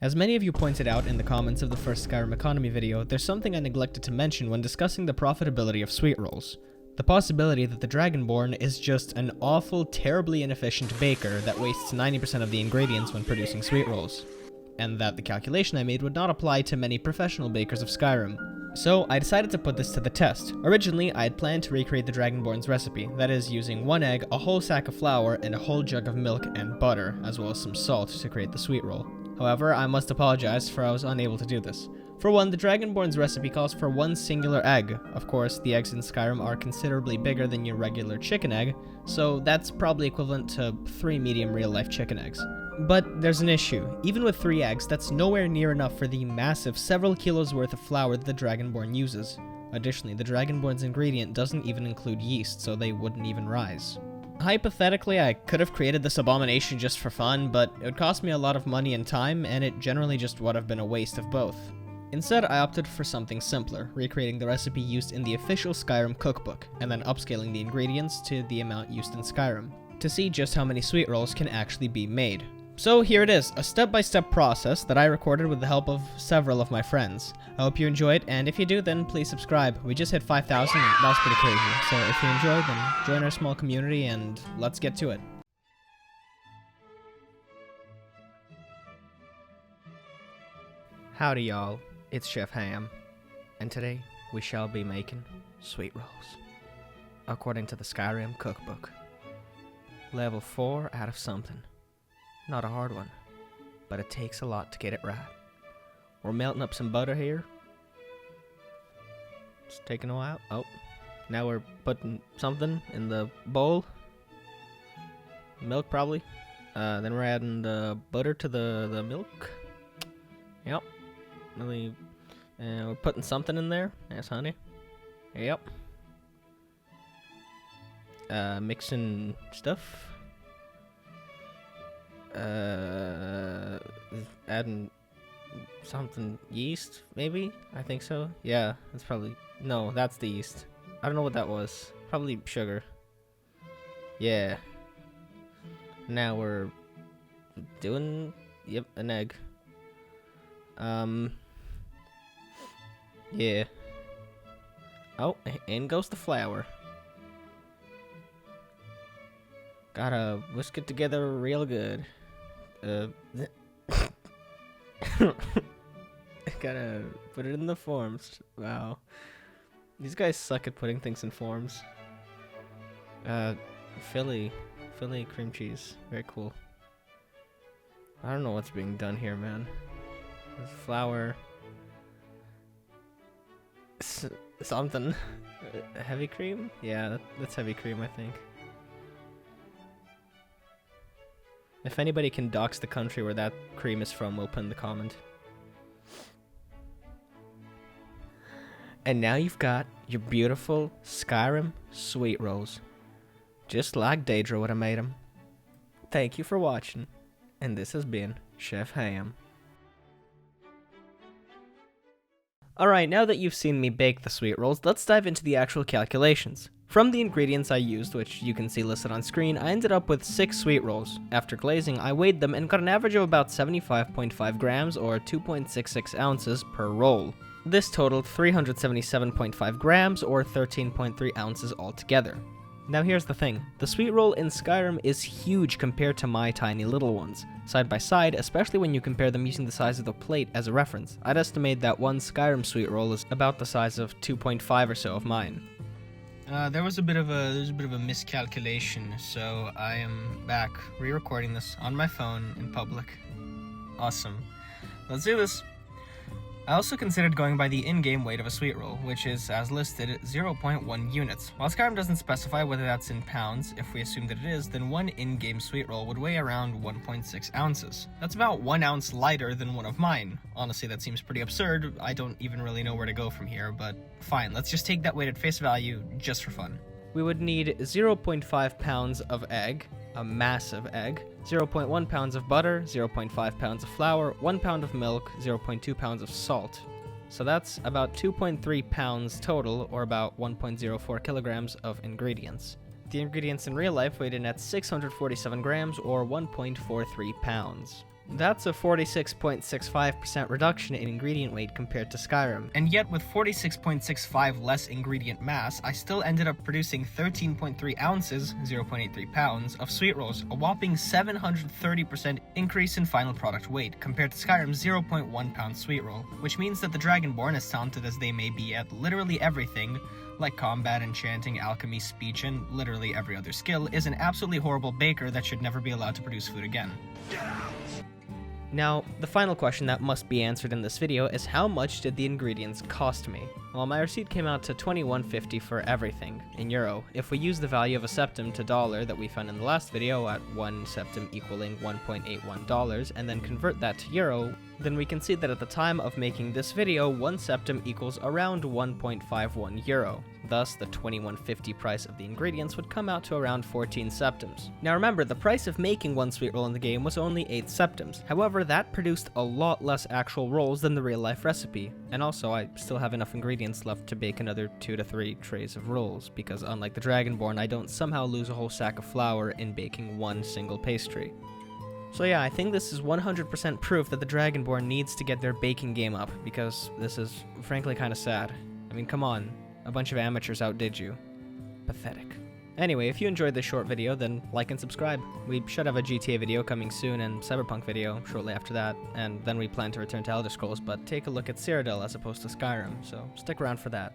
As many of you pointed out in the comments of the first Skyrim economy video, there's something I neglected to mention when discussing the profitability of sweet rolls. The possibility that the Dragonborn is just an awful, terribly inefficient baker that wastes 90% of the ingredients when producing sweet rolls. And that the calculation I made would not apply to many professional bakers of Skyrim. So I decided to put this to the test. Originally, I had planned to recreate the Dragonborn's recipe, that is, using 1 egg, a whole sack of flour, and a whole jug of milk and butter, as well as some salt to create the sweet roll. However, I must apologize for I was unable to do this. For one, the Dragonborn's recipe calls for 1 singular egg. Of course, the eggs in Skyrim are considerably bigger than your regular chicken egg, so that's probably equivalent to 3 medium real-life chicken eggs. But there's an issue. Even with 3 eggs, that's nowhere near enough for the massive several kilos worth of flour that the Dragonborn uses. Additionally, the Dragonborn's ingredient doesn't even include yeast, so they wouldn't even rise. Hypothetically, I could have created this abomination just for fun, but it would cost me a lot of money and time, and it generally just would have been a waste of both. Instead, I opted for something simpler, recreating the recipe used in the official Skyrim cookbook, and then upscaling the ingredients to the amount used in Skyrim, to see just how many sweet rolls can actually be made. So here it is, a step-by-step process that I recorded with the help of several of my friends. I hope you enjoyed, and if you do, then please subscribe. We just hit 5,000, and that was pretty crazy. So if you enjoyed, then join our small community, and let's get to it. Howdy y'all, it's Chef Ham, and today we shall be making sweet rolls, according to the Skyrim cookbook. Level 4 out of something. Not a hard one, but it takes a lot to get it right. We're melting up some butter here. It's taking a while. Oh, now we're putting something in the bowl. Milk, probably. Then we're adding the butter to the milk. Yep. Really. And we're putting something in there. Yes, honey. Yep. Mixing stuff. Adding something, yeast, maybe? I think so. Yeah, that's probably, no, that's the yeast. I don't know what that was. Probably sugar. Yeah. Now we're doing, yep, an egg. Yeah. Oh, in goes the flour. Gotta whisk it together real good. Gotta put it in the forms. Wow. These guys suck at putting things in forms. Philly cream cheese. Very cool. I don't know what's being done here, man. There's flour. Something. Heavy cream? Yeah, that's heavy cream, I think. If anybody can dox the country where that cream is from, we'll put in the comment. And now you've got your beautiful Skyrim sweet rolls. Just like Daedra would have made them. Thank you for watching, and this has been Chef Ham. Alright, now that you've seen me bake the sweet rolls, let's dive into the actual calculations. From the ingredients I used, which you can see listed on screen, I ended up with 6 sweet rolls. After glazing, I weighed them and got an average of about 75.5 grams or 2.66 ounces per roll. This totaled 377.5 grams or 13.3 ounces altogether. Now here's the thing, the sweet roll in Skyrim is huge compared to my tiny little ones. Side by side, especially when you compare them using the size of the plate as a reference, I'd estimate that one Skyrim sweet roll is about the size of 2.5 or so of mine. There was a bit of a miscalculation, so I am back re-recording this on my phone in public. Awesome. Let's do this. I also considered going by the in-game weight of a sweet roll, which is, as listed, 0.1 units. While Skyrim doesn't specify whether that's in pounds, if we assume that it is, then one in-game sweet roll would weigh around 1.6 ounces. That's about 1 ounce lighter than one of mine. Honestly, that seems pretty absurd. I don't even really know where to go from here, but fine, let's just take that weight at face value, just for fun. We would need 0.5 pounds of egg, a massive egg, 0.1 pounds of butter, 0.5 pounds of flour, 1 pound of milk, 0.2 pounds of salt. So that's about 2.3 pounds total, or about 1.04 kilograms of ingredients. The ingredients in real life weighed in at 647 grams, or 1.43 pounds. That's a 46.65% reduction in ingredient weight compared to Skyrim. And yet with 46.65 less ingredient mass, I still ended up producing 13.3 ounces, 0.83 pounds, of sweet rolls, a whopping 730% increase in final product weight compared to Skyrim's 0.1 pound sweet roll, which means that the Dragonborn, as talented as they may be at literally everything, like combat, enchanting, alchemy, speech, and literally every other skill, is an absolutely horrible baker that should never be allowed to produce food again. Now, the final question that must be answered in this video is how much did the ingredients cost me? Well, my receipt came out to $21.50 for everything, in euro. If we use the value of a septim to dollar that we found in the last video at 1 septim equaling $1.81 and then convert that to euro, then we can see that at the time of making this video, 1 septim equals around 1.51 euro. Thus, the $21.50 price of the ingredients would come out to around 14 septims. Now remember, the price of making one sweet roll in the game was only 8 septims. However, that produced a lot less actual rolls than the real life recipe. And also, I still have enough ingredients left to bake another 2 to 3 trays of rolls, because unlike the Dragonborn, I don't somehow lose a whole sack of flour in baking one single pastry. So yeah, I think this is 100% proof that the Dragonborn needs to get their baking game up, because this is frankly kinda sad. I mean, come on. A bunch of amateurs outdid you. Pathetic. Anyway, if you enjoyed this short video, then like and subscribe. We should have a GTA video coming soon and Cyberpunk video shortly after that, and then we plan to return to Elder Scrolls, but take a look at Cyrodiil as opposed to Skyrim, so stick around for that.